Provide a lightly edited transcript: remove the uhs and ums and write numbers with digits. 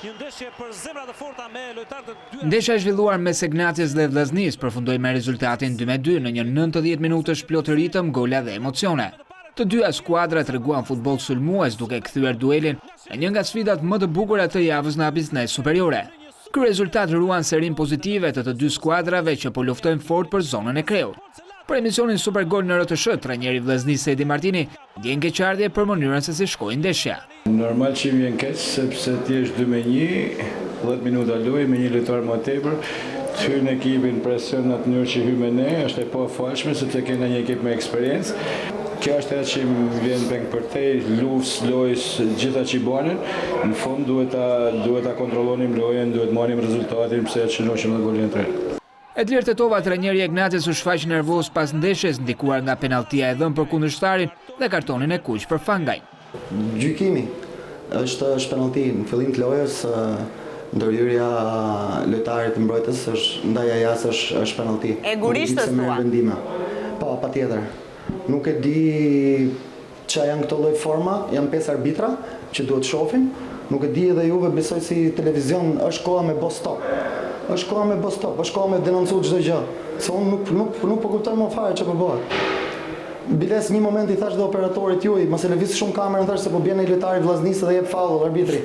Një ndeshje për zemra të forta me lojtarë të dy. Ndeshja e zhvilluar mes Egnatias dhe Vllaznis përfundoi me rezultatin 2-2 në një 90 minutësh plot ritëm, gola dhe emocione. Të dyja skuadrat treguan futboll sulmues duke kthyer duelin në një nga sfidat më të bukura të javës në Abisnes Superiore. Ky rezultat ruan serin pozitive të dy skuadrave që po luftojnë fort për zonën e kreut. Për emisionin Supergol në RTS, trajneri Vllaznis Edi Martini ndjen keqardhje për mënyrën se si shkoi ndeshja. Normal që vjen keq sepse ti je 2-1, 10 minuta lojë me një lojtar më tepër, të hyrë në ekipin presion në atë mënyrë që hyj me ne, është e pafalshme sepse kena një ekip me eksperiencë. Kjo është ajo që më vjen peng për te, luftë, lojës, gjitha që i banin. Në fund duhet ta kontrollonim lojën, duhet marrim rezultatin pse çnoshim në golin e tretë. Edlir Tetova, trajneri i Egnatias, u shfaq nervoz pas ndeshjes, ndikuar nga penalltia e dhënë për kundërshtarin dhe kartonin e kuq për Fangaj. Gjykimi është penallti në fillim të lojës, ndërhyrja lojtarit të mbrojtës ndaj Ajas është penallti. E gurishtë thua? Po, patjetër. Nuk e di ç'a janë këto lloj forma, janë 5 arbitra që duhet shohim. Nuk e di edhe juve, besoj si televizion është koha me bo stop. Është koha me bo stop, është koha me denoncu çdo gjë. Se unë nuk po kuptoj më fare ç'a po bëhet. Biles një moment i thash dhe operatorit juaj, mos e lëviz shumë kamerën, thash se po bjen një lojtar i Vllaznisë dhe jep faull arbitri.